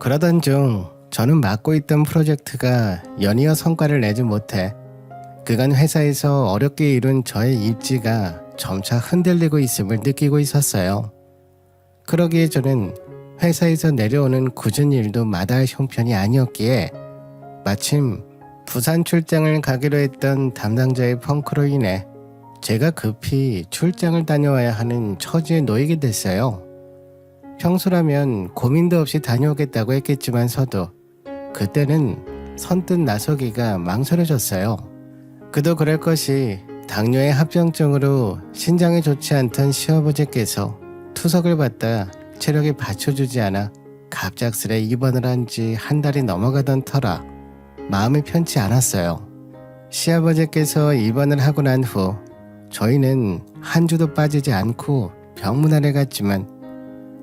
그러던 중 저는 맡고 있던 프로젝트가 연이어 성과를 내지 못해 그간 회사에서 어렵게 이룬 저의 입지가 점차 흔들리고 있음을 느끼고 있었어요. 그러기에 저는 회사에서 내려오는 굳은 일도 마다할 형편이 아니었기에 마침 부산 출장을 가기로 했던 담당자의 펑크로 인해 제가 급히 출장을 다녀와야 하는 처지에 놓이게 됐어요. 평소라면 고민도 없이 다녀오겠다고 했겠지만서도 그때는 선뜻 나서기가 망설여졌어요. 그도 그럴 것이 당뇨의 합병증으로 신장이 좋지 않던 시아버지께서 투석을 받다 체력이 받쳐주지 않아 갑작스레 입원을 한 지 한 달이 넘어가던 터라 마음이 편치 않았어요. 시아버지께서 입원을 하고 난 후 저희는 한 주도 빠지지 않고 병문안에 갔지만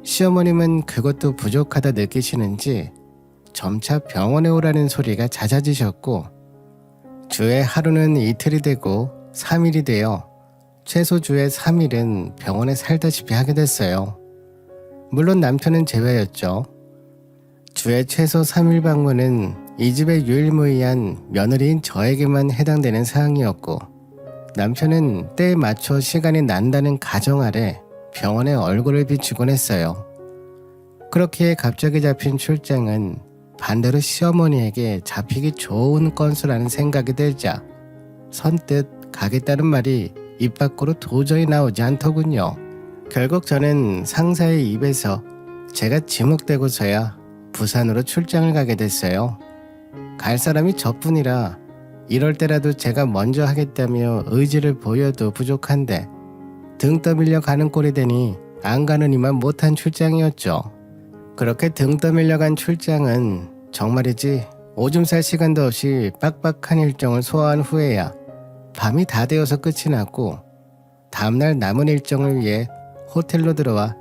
시어머님은 그것도 부족하다 느끼시는지 점차 병원에 오라는 소리가 잦아지셨고 주에 하루는 이틀이 되고 3일이 되어 최소 주에 3일은 병원에 살다시피 하게 됐어요. 물론 남편은 제외였죠. 주에 최소 3일 방문은 이 집의 유일무이한 며느리인 저에게만 해당되는 사항이었고 남편은 때에 맞춰 시간이 난다는 가정 아래 병원에 얼굴을 비추곤 했어요. 그렇게 갑자기 잡힌 출장은 반대로 시어머니에게 잡히기 좋은 건수라는 생각이 들자 선뜻 가겠다는 말이 입 밖으로 도저히 나오지 않더군요. 결국 저는 상사의 입에서 제가 지목되고서야 부산으로 출장을 가게 됐어요. 갈 사람이 저뿐이라 이럴 때라도 제가 먼저 하겠다며 의지를 보여도 부족한데 등 떠밀려 가는 꼴이 되니 안 가는 이만 못한 출장이었죠. 그렇게 등 떠밀려 간 출장은 정말이지 오줌 쌀 시간도 없이 빡빡한 일정을 소화한 후에야 밤이 다 되어서 끝이 났고 다음날 남은 일정을 위해 호텔로 들어와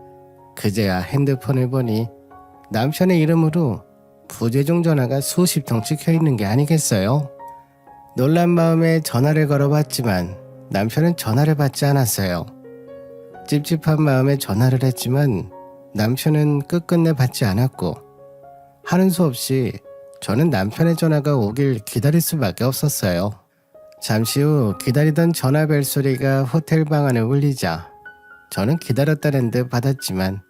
그제야 핸드폰을 보니 남편의 이름으로 부재중 전화가 수십 통 찍혀있는 게 아니겠어요? 놀란 마음에 전화를 걸어봤지만 남편은 전화를 받지 않았어요. 찝찝한 마음에 전화를 했지만 남편은 끝끝내 받지 않았고 하는 수 없이 저는 남편의 전화가 오길 기다릴 수밖에 없었어요. 잠시 후 기다리던 전화 벨소리가 호텔 방 안에 울리자 저는 기다렸다는 듯 받았지만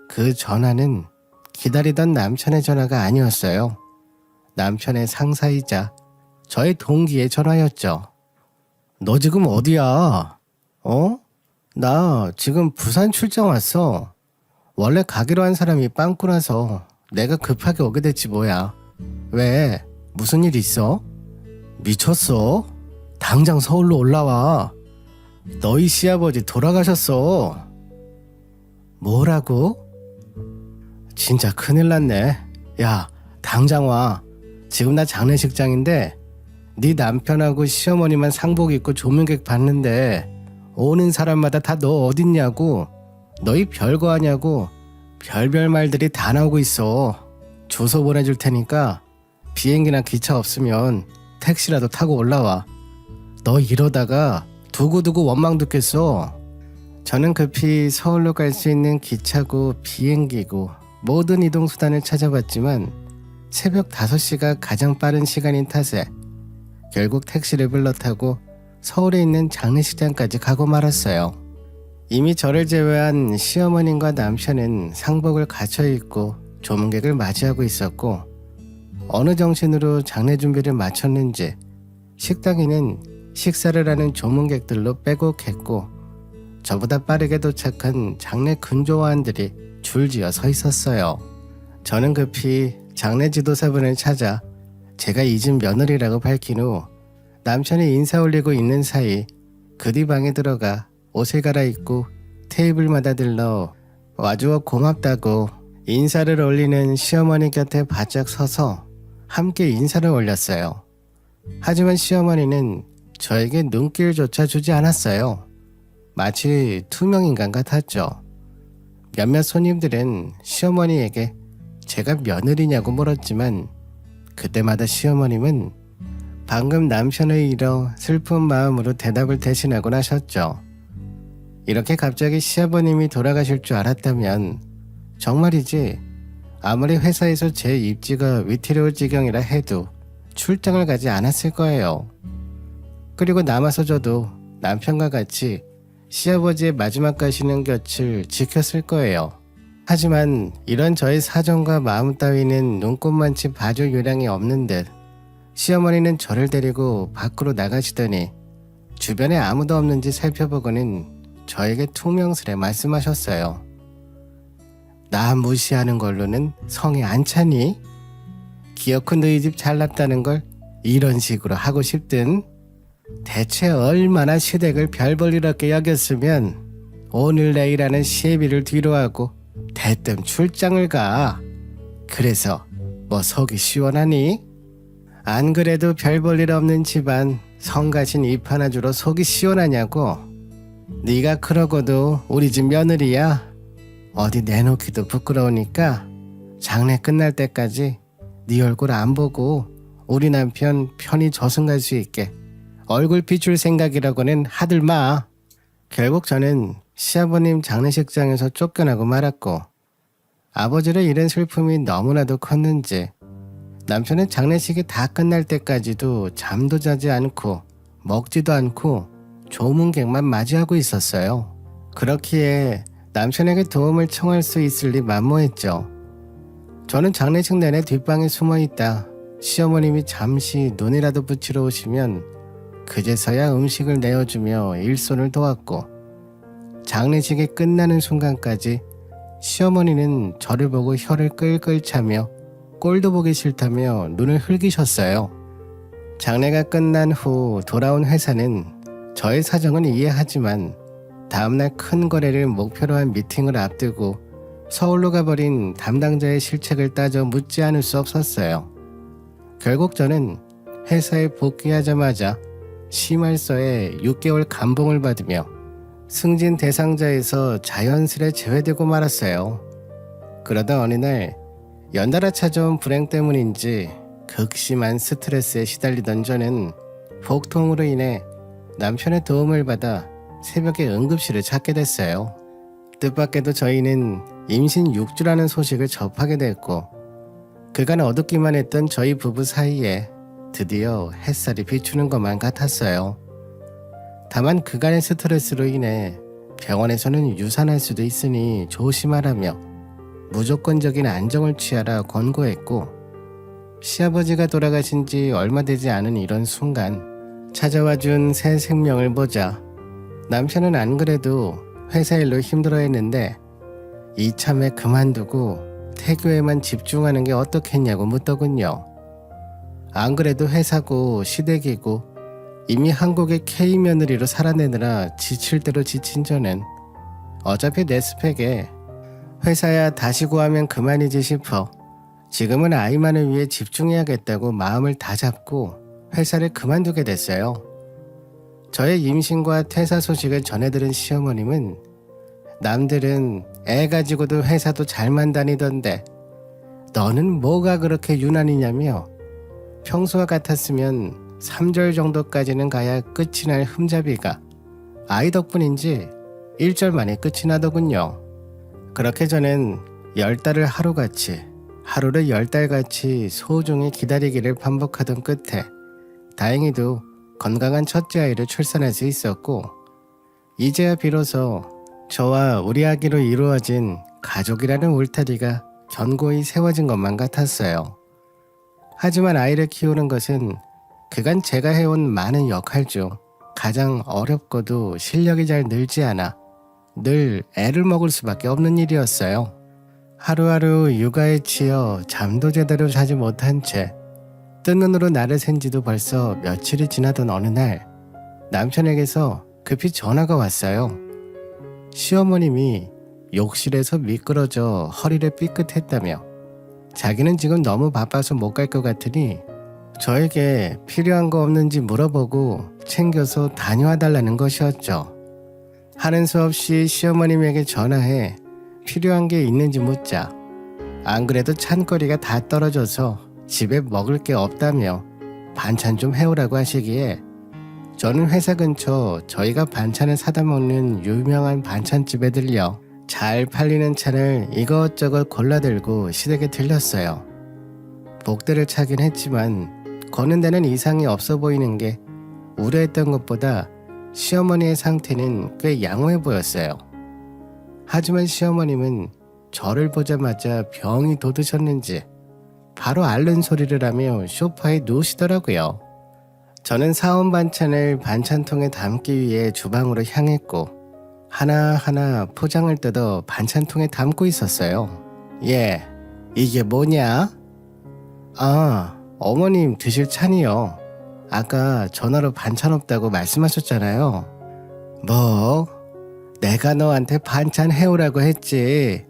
그 전화는 기다리던 남편의 전화가 아니었어요. 남편의 상사이자 저의 동기의 전화였죠. 너 지금 어디야? 나 지금 부산 출장 왔어. 원래 가기로 한 사람이 빵꾸나서 내가 급하게 오게 됐지 뭐야. 왜? 무슨 일 있어? 미쳤어? 당장 서울로 올라와. 너희 시아버지 돌아가셨어. 뭐라고? 진짜 큰일 났네. 야, 당장 와. 지금 나 장례식장인데 네 남편하고 시어머니만 상복 입고 조문객 봤는데 오는 사람마다 다 너 어딨냐고, 너희 별거 하냐고 별별 말들이 다 나오고 있어. 주소 보내줄 테니까 비행기나 기차 없으면 택시라도 타고 올라와. 너 이러다가 두고두고 원망 듣겠어. 저는 급히 서울로 갈 수 있는 기차고 비행기고 모든 이동수단을 찾아봤지만 새벽 5시가 가장 빠른 시간인 탓에 결국 택시를 불러 타고 서울에 있는 장례식장까지 가고 말았어요. 이미 저를 제외한 시어머님과 남편은 상복을 갖춰 입고 조문객을 맞이하고 있었고 어느 정신으로 장례 준비를 마쳤는지 식당에는 식사를 하는 조문객들로 빼곡했고 저보다 빠르게 도착한 장례 근조화원들이 줄지어 서 있었어요. 저는 급히 장례 지도사분을 찾아 제가 이 집 며느리라고 밝힌 후 남편이 인사 올리고 있는 사이 그 뒤 방에 들어가 옷을 갈아입고 테이블마다 들러 와주어 고맙다고 인사를 올리는 시어머니 곁에 바짝 서서 함께 인사를 올렸어요. 하지만 시어머니는 저에게 눈길조차 주지 않았어요. 마치 투명인간 같았죠. 몇몇 손님들은 시어머니에게 제가 며느리냐고 물었지만 그때마다 시어머님은 방금 남편을 잃어 슬픈 마음으로 대답을 대신하곤 하셨죠. 이렇게 갑자기 시아버님이 돌아가실 줄 알았다면 정말이지 아무리 회사에서 제 입지가 위태로울 지경이라 해도 출장을 가지 않았을 거예요. 그리고 남아서 저도 남편과 같이 시아버지의 마지막 가시는 곁을 지켰을 거예요. 하지만 이런 저의 사정과 마음 따위는 눈꼽만치 봐줄 요량이 없는 듯 시어머니는 저를 데리고 밖으로 나가시더니 주변에 아무도 없는지 살펴보고는 저에게 퉁명스레 말씀하셨어요. 나 무시하는 걸로는 성에 안 차니? 기어코 너희 집 잘났다는 걸 이런 식으로 하고 싶든? 대체 얼마나 시댁을 별 볼 일 없게 여겼으면 오늘 내일 하는 시애비를 뒤로하고 대뜸 출장을 가. 그래서 뭐 속이 시원하니? 안 그래도 별 볼 일 없는 집안 성가신 입 하나 주로 속이 시원하냐고. 네가 그러고도 우리 집 며느리야. 어디 내놓기도 부끄러우니까 장례 끝날 때까지 네 얼굴 안 보고 우리 남편 편히 저승 갈 수 있게 얼굴 비출 생각이라고는 하들 마. 결국 저는 시아버님 장례식장에서 쫓겨나고 말았고, 아버지를 잃은 슬픔이 너무나도 컸는지 남편은 장례식이 다 끝날 때까지도 잠도 자지 않고 먹지도 않고 조문객만 맞이하고 있었어요. 그렇기에 남편에게 도움을 청할 수 있을 리 만무했죠. 저는 장례식 내내 뒷방에 숨어있다 시어머님이 잠시 눈이라도 붙이러 오시면 그제서야 음식을 내어주며 일손을 도왔고, 장례식이 끝나는 순간까지 시어머니는 저를 보고 혀를 끌끌 차며 꼴도 보기 싫다며 눈을 흘기셨어요. 장례가 끝난 후 돌아온 회사는 저의 사정은 이해하지만 다음날 큰 거래를 목표로 한 미팅을 앞두고 서울로 가버린 담당자의 실책을 따져 묻지 않을 수 없었어요. 결국 저는 회사에 복귀하자마자 심할서에 6개월 감봉을 받으며 승진 대상자에서 자연스레 제외되고 말았어요. 그러다 어느 날 연달아 찾아온 불행 때문인지 극심한 스트레스에 시달리던 저는 복통으로 인해 남편의 도움을 받아 새벽에 응급실을 찾게 됐어요. 뜻밖에도 저희는 임신 6주라는 소식을 접하게 됐고, 그간 어둡기만 했던 저희 부부 사이에 드디어 햇살이 비추는 것만 같았어요. 다만 그간의 스트레스로 인해 병원에서는 유산할 수도 있으니 조심하라며 무조건적인 안정을 취하라 권고했고, 시아버지가 돌아가신 지 얼마 되지 않은 이런 순간 찾아와준 새 생명을 보자 남편은 안 그래도 회사 일로 힘들어했는데 이참에 그만두고 태교에만 집중하는 게 어떻겠냐고 묻더군요. 안 그래도 회사고 시댁이고 이미 한국의 K 며느리로 살아내느라 지칠 대로 지친 저는 어차피 내 스펙에 회사야 다시 구하면 그만이지 싶어 지금은 아이만을 위해 집중해야겠다고 마음을 다잡고 회사를 그만두게 됐어요. 저의 임신과 퇴사 소식을 전해들은 시어머님은 남들은 애 가지고도 회사도 잘만 다니던데 너는 뭐가 그렇게 유난이냐며 평소와 같았으면 3절 정도까지는 가야 끝이 날 흠잡이가 아이 덕분인지 1절 만에 끝이 나더군요. 그렇게 저는 10달을 하루같이 하루를 10달같이 소중히 기다리기를 반복하던 끝에 다행히도 건강한 첫째 아이를 출산할 수 있었고, 이제야 비로소 저와 우리 아기로 이루어진 가족이라는 울타리가 견고히 세워진 것만 같았어요. 하지만 아이를 키우는 것은 그간 제가 해온 많은 역할 중 가장 어렵고도 실력이 잘 늘지 않아 늘 애를 먹을 수밖에 없는 일이었어요. 하루하루 육아에 치여 잠도 제대로 자지 못한 채 뜬 눈으로 날을 샌 지도 벌써 며칠이 지나던 어느 날 남편에게서 급히 전화가 왔어요. 시어머님이 욕실에서 미끄러져 허리를 삐끗했다며 자기는 지금 너무 바빠서 못 갈 것 같으니 저에게 필요한 거 없는지 물어보고 챙겨서 다녀와 달라는 것이었죠. 하는 수 없이 시어머님에게 전화해 필요한 게 있는지 묻자 안 그래도 찬거리가 다 떨어져서 집에 먹을 게 없다며 반찬 좀 해오라고 하시기에 저는 회사 근처 저희가 반찬을 사다 먹는 유명한 반찬집에 들려 잘 팔리는 차를 이것저것 골라들고 시댁에 들렸어요. 복대를 차긴 했지만 거는 데는 이상이 없어 보이는 게 우려했던 것보다 시어머니의 상태는 꽤 양호해 보였어요. 하지만 시어머님은 저를 보자마자 병이 돋으셨는지 바로 앓는 소리를 하며 소파에 누우시더라고요. 저는 사온 반찬을 반찬통에 담기 위해 주방으로 향했고 하나하나 포장을 뜯어 반찬통에 담고 있었어요. 예, 이게 뭐냐? 아, 어머님 드실 찬이요. 아까 전화로 반찬 없다고 말씀하셨잖아요. 뭐? 내가 너한테 반찬 해오라고 했지.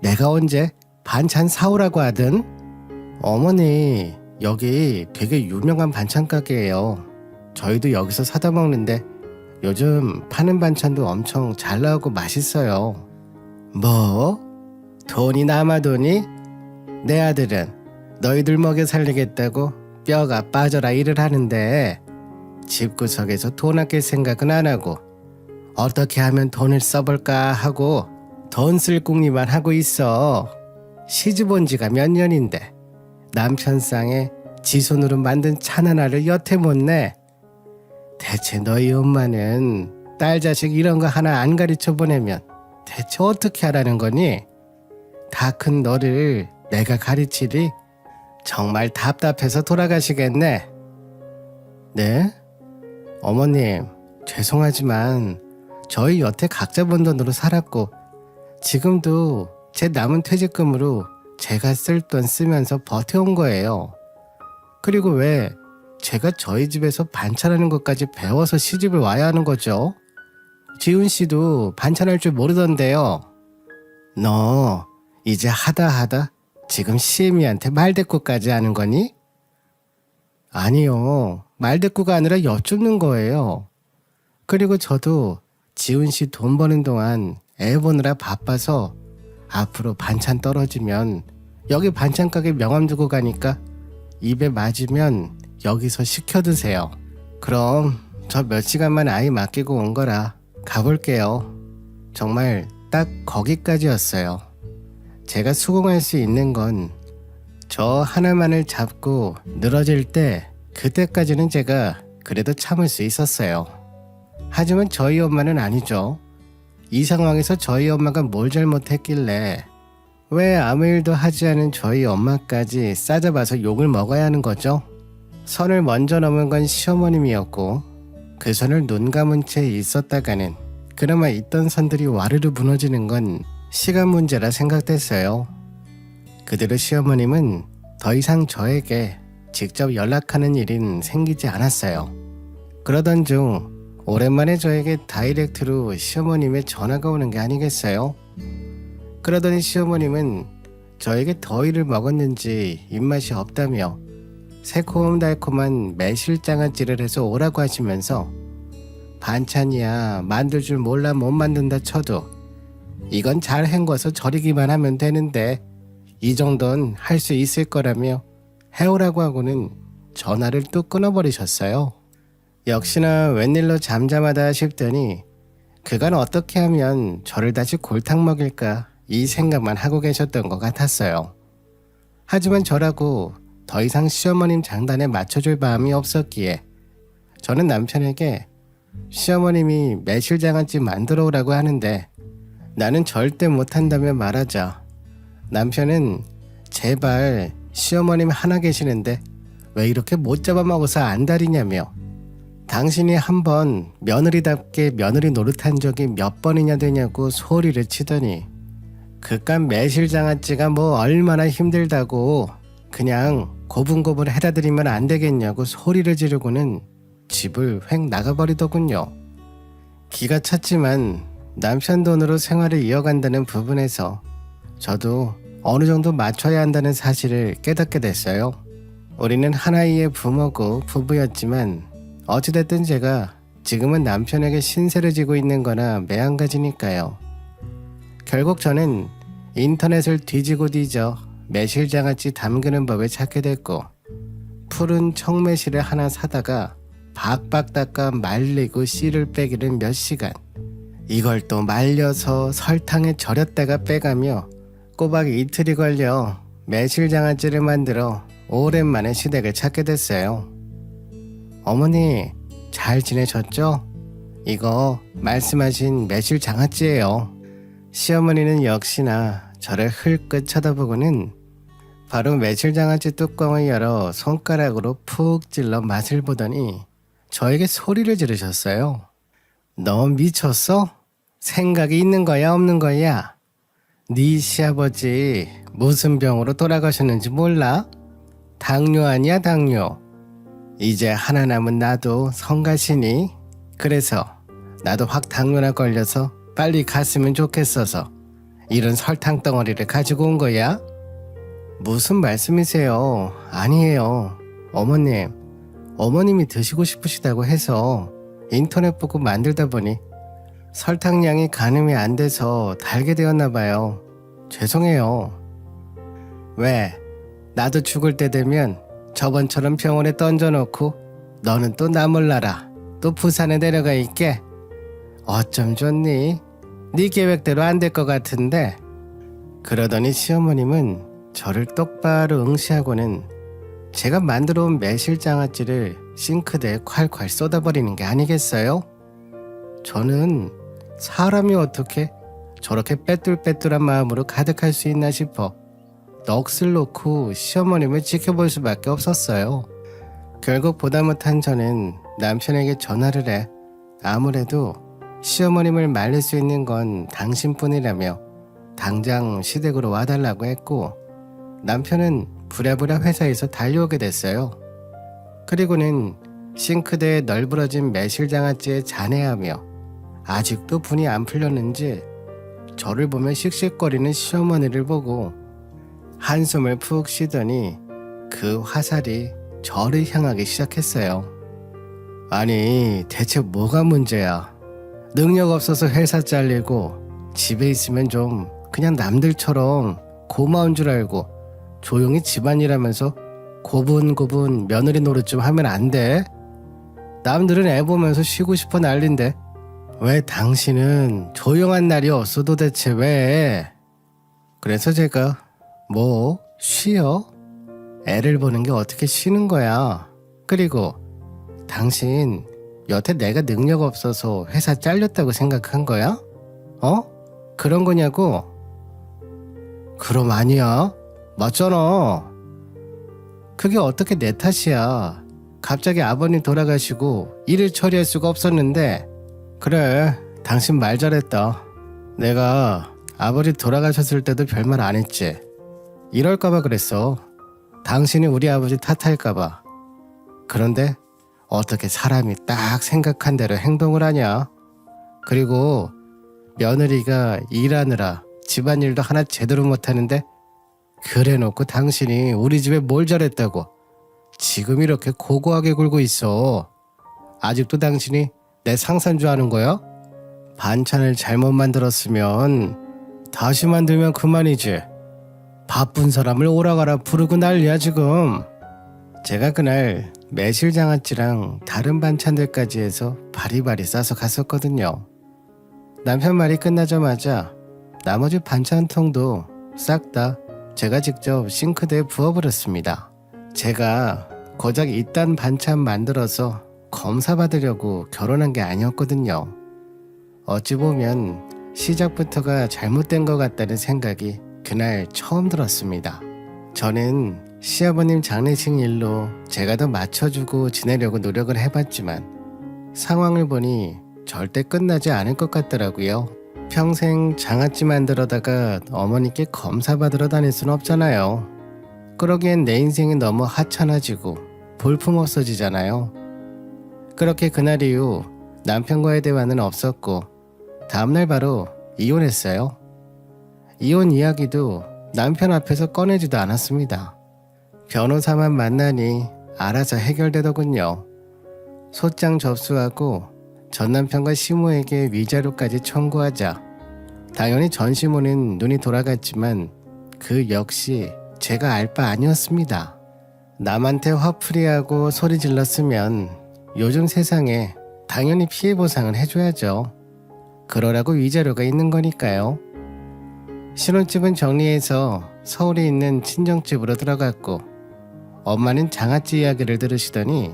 내가 언제 반찬 사오라고 하든? 어머니, 여기 되게 유명한 반찬 가게예요. 저희도 여기서 사다 먹는데 요즘 파는 반찬도 엄청 잘 나오고 맛있어요. 뭐? 돈이 남아도니? 내 아들은 너희들 먹여 살리겠다고 뼈가 빠져라 일을 하는데 집구석에서 돈 아낄 생각은 안 하고 어떻게 하면 돈을 써볼까 하고 돈 쓸 궁리만 하고 있어. 시집 온 지가 몇 년인데 남편 쌍에 지 손으로 만든 찬 하나를 여태 못 내. 대체 너희 엄마는 딸 자식 이런 거 하나 안 가르쳐 보내면 대체 어떻게 하라는 거니? 다 큰 너를 내가 가르치리? 정말 답답해서 돌아가시겠네. 네? 어머님, 죄송하지만 저희 여태 각자 번 돈으로 살았고 지금도 제 남은 퇴직금으로 제가 쓸 돈 쓰면서 버텨온 거예요. 그리고 왜 제가 저희 집에서 반찬하는 것까지 배워서 시집을 와야 하는 거죠? 지훈 씨도 반찬할 줄 모르던데요. 너 이제 하다 지금 시애미한테 말대꾸까지 하는 거니? 아니요, 말대꾸가 아니라 여쭙는 거예요. 그리고 저도 지훈 씨 돈 버는 동안 애 보느라 바빠서 앞으로 반찬 떨어지면 여기 반찬 가게 명함 두고 가니까 입에 맞으면 여기서 시켜 드세요. 그럼 저 몇 시간만 아이 맡기고 온 거라 가볼게요. 정말 딱 거기까지였어요. 제가 수긍할 수 있는 건 저 하나만을 잡고 늘어질 때 그때까지는 제가 그래도 참을 수 있었어요. 하지만 저희 엄마는 아니죠. 이 상황에서 저희 엄마가 뭘 잘못했길래 왜 아무 일도 하지 않은 저희 엄마까지 싸잡아서 욕을 먹어야 하는 거죠? 선을 먼저 넘은 건 시어머님이었고 그 선을 눈 감은 채 있었다가는 그나마 있던 선들이 와르르 무너지는 건 시간 문제라 생각됐어요. 그대로 시어머님은 더 이상 저에게 직접 연락하는 일은 생기지 않았어요. 그러던 중 오랜만에 저에게 다이렉트로 시어머님의 전화가 오는 게 아니겠어요? 그러더니 시어머님은 저에게 더위를 먹었는지 입맛이 없다며 새콤달콤한 매실장아찌를 해서 오라고 하시면서 반찬이야 만들 줄 몰라 못 만든다 쳐도 이건 잘 헹궈서 절이기만 하면 되는데 이 정도는 할 수 있을 거라며 해오라고 하고는 전화를 뚝 끊어버리셨어요. 역시나 웬일로 잠잠하다 싶더니 그간 어떻게 하면 저를 다시 골탕 먹일까 이 생각만 하고 계셨던 것 같았어요. 하지만 저라고 더 이상 시어머님 장단에 맞춰줄 마음이 없었기에 저는 남편에게 시어머님이 매실장아찌 만들어 오라고 하는데 나는 절대 못한다며 말하자 남편은 제발 시어머님 하나 계시는데 왜 이렇게 못 잡아먹어서 안달이냐며 당신이 한번 며느리답게 며느리 노릇한 적이 몇 번이냐 되냐고 소리를 치더니 그깟 매실장아찌가 뭐 얼마나 힘들다고 그냥 고분고분 해다 드리면 안 되겠냐고 소리를 지르고는 집을 획 나가버리더군요. 기가 찼지만 남편 돈으로 생활을 이어간다는 부분에서 저도 어느 정도 맞춰야 한다는 사실을 깨닫게 됐어요. 우리는 하나이의 부모고 부부였지만 어찌됐든 제가 지금은 남편에게 신세를 지고 있는 거나 매한가지니까요. 결국 저는 인터넷을 뒤지고 뒤져 매실장아찌 담그는 법을 찾게 됐고 푸른 청매실을 하나 사다가 박박 닦아 말리고 씨를 빼기는 몇 시간 이걸 또 말려서 설탕에 절였다가 빼가며 꼬박 이틀이 걸려 매실장아찌를 만들어 오랜만에 시댁을 찾게 됐어요. 어머니, 잘 지내셨죠? 이거 말씀하신 매실장아찌예요. 시어머니는 역시나 저를 흘끗 쳐다보고는 바로 매실장아찌 뚜껑을 열어 손가락으로 푹 찔러 맛을 보더니 저에게 소리를 지르셨어요. 너 미쳤어? 생각이 있는 거야 없는 거야? 네 시아버지 무슨 병으로 돌아가셨는지 몰라? 당뇨 아니야 당뇨. 이제 하나 남은 나도 성가시니 그래서 나도 확 당뇨나 걸려서 빨리 갔으면 좋겠어서 이런 설탕 덩어리를 가지고 온 거야? 무슨 말씀이세요? 아니에요. 어머님이 드시고 싶으시다고 해서 인터넷 보고 만들다 보니 설탕량이 가늠이 안 돼서 달게 되었나 봐요. 죄송해요. 왜? 나도 죽을 때 되면 저번처럼 병원에 던져놓고 너는 또 나 몰라라 또 부산에 내려가 있게? 어쩜 좋니? 네 계획대로 안 될 것 같은데. 그러더니 시어머님은 저를 똑바로 응시하고는 제가 만들어 온 매실장아찌를 싱크대에 콸콸 쏟아버리는 게 아니겠어요? 저는 사람이 어떻게 저렇게 빼뚤빼뚤한 마음으로 가득할 수 있나 싶어 넋을 놓고 시어머님을 지켜볼 수밖에 없었어요. 결국 보다 못한 저는 남편에게 전화를 해 아무래도 시어머님을 말릴 수 있는 건 당신뿐이라며 당장 시댁으로 와달라고 했고 남편은 부랴부랴 회사에서 달려오게 됐어요. 그리고는 싱크대에 널브러진 매실장아찌에 잔해하며 아직도 분이 안 풀렸는지 저를 보며 씩씩거리는 시어머니를 보고 한숨을 푹 쉬더니 그 화살이 저를 향하기 시작했어요. 아니 대체 뭐가 문제야? 능력 없어서 회사 잘리고 집에 있으면 좀 그냥 남들처럼 고마운 줄 알고 조용히 집안일하면서 고분고분 며느리 노릇 좀 하면 안 돼? 남들은 애 보면서 쉬고 싶어 난린데 왜 당신은 조용한 날이 없어 도대체 왜? 그래서 제가 뭐 쉬어? 애를 보는 게 어떻게 쉬는 거야? 그리고 당신 여태 내가 능력 없어서 회사 잘렸다고 생각한 거야? 그런 거냐고? 그럼 아니야. 맞잖아. 그게 어떻게 내 탓이야. 갑자기 아버님 돌아가시고 일을 처리할 수가 없었는데. 그래, 당신 말 잘했다. 내가 아버지 돌아가셨을 때도 별말 안 했지. 이럴까봐 그랬어. 당신이 우리 아버지 탓할까봐. 그런데 어떻게 사람이 딱 생각한 대로 행동을 하냐? 그리고 며느리가 일하느라 집안일도 하나 제대로 못하는데 그래놓고 당신이 우리 집에 뭘 잘했다고 지금 이렇게 고고하게 굴고 있어. 아직도 당신이 내 상사인 줄 아는 거야? 반찬을 잘못 만들었으면 다시 만들면 그만이지. 바쁜 사람을 오라가라 부르고 난리야 지금. 제가 그날 매실장아찌랑 다른 반찬들까지 해서 바리바리 싸서 갔었거든요. 남편 말이 끝나자마자 나머지 반찬통도 싹 다 제가 직접 싱크대에 부어버렸습니다. 제가 고작 이딴 반찬 만들어서 검사받으려고 결혼한 게 아니었거든요. 어찌 보면 시작부터가 잘못된 것 같다는 생각이 그날 처음 들었습니다. 저는 시아버님 장례식 일로 제가 더 맞춰주고 지내려고 노력을 해봤지만 상황을 보니 절대 끝나지 않을 것 같더라고요. 평생 장아찌 만들어다가 어머니께 검사받으러 다닐 순 없잖아요. 그러기엔 내 인생이 너무 하찮아지고 볼품없어지잖아요. 그렇게 그날 이후 남편과의 대화는 없었고 다음날 바로 이혼했어요. 이혼 이야기도 남편 앞에서 꺼내지도 않았습니다. 변호사만 만나니 알아서 해결되더군요. 소장 접수하고 전 남편과 시모에게 위자료까지 청구하자 당연히 전 시모는 눈이 돌아갔지만 그 역시 제가 알 바 아니었습니다. 남한테 화풀이하고 소리 질렀으면 요즘 세상에 당연히 피해 보상을 해줘야죠. 그러라고 위자료가 있는 거니까요. 신혼집은 정리해서 서울에 있는 친정집으로 들어갔고 엄마는 장아찌 이야기를 들으시더니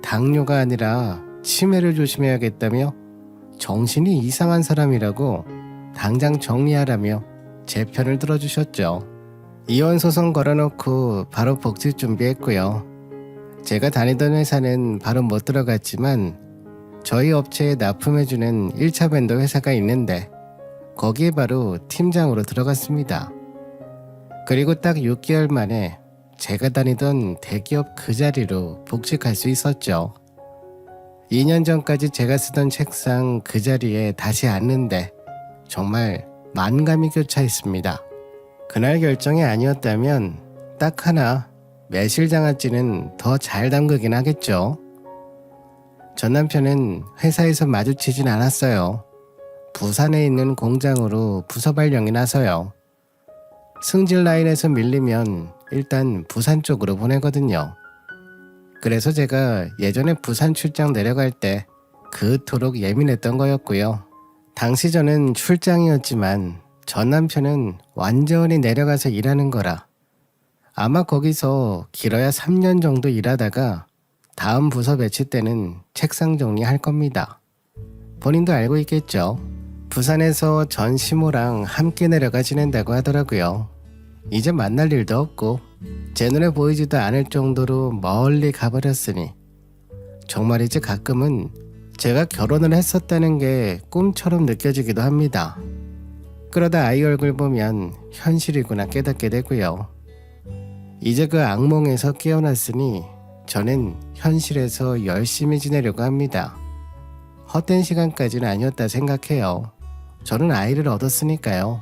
당뇨가 아니라 치매를 조심해야겠다며 정신이 이상한 사람이라고 당장 정리하라며 제 편을 들어주셨죠. 이혼 소송 걸어놓고 바로 복직 준비했고요. 제가 다니던 회사는 바로 못 들어갔지만 저희 업체에 납품해주는 1차 벤더 회사가 있는데 거기에 바로 팀장으로 들어갔습니다. 그리고 딱 6개월 만에 제가 다니던 대기업 그 자리로 복직할 수 있었죠. 2년 전까지 제가 쓰던 책상 그 자리에 다시 앉는데 정말 만감이 교차했습니다. 그날 결정이 아니었다면 딱 하나 매실장아찌는 더 잘 담그긴 하겠죠. 전 남편은 회사에서 마주치진 않았어요. 부산에 있는 공장으로 부서 발령이 나서요. 승질 라인에서 밀리면 일단 부산 쪽으로 보내거든요. 그래서 제가 예전에 부산 출장 내려갈 때 그토록 예민했던 거였고요. 당시 저는 출장이었지만 전 남편은 완전히 내려가서 일하는 거라 아마 거기서 길어야 3년 정도 일하다가 다음 부서 배치 때는 책상 정리할 겁니다. 본인도 알고 있겠죠. 부산에서 전 시모랑 함께 내려가 지낸다고 하더라고요. 이제 만날 일도 없고 제 눈에 보이지도 않을 정도로 멀리 가버렸으니 정말이지 가끔은 제가 결혼을 했었다는 게 꿈처럼 느껴지기도 합니다. 그러다 아이 얼굴 보면 현실이구나 깨닫게 되고요. 이제 그 악몽에서 깨어났으니 저는 현실에서 열심히 지내려고 합니다. 헛된 시간까지는 아니었다 생각해요. 저는 아이를 얻었으니까요.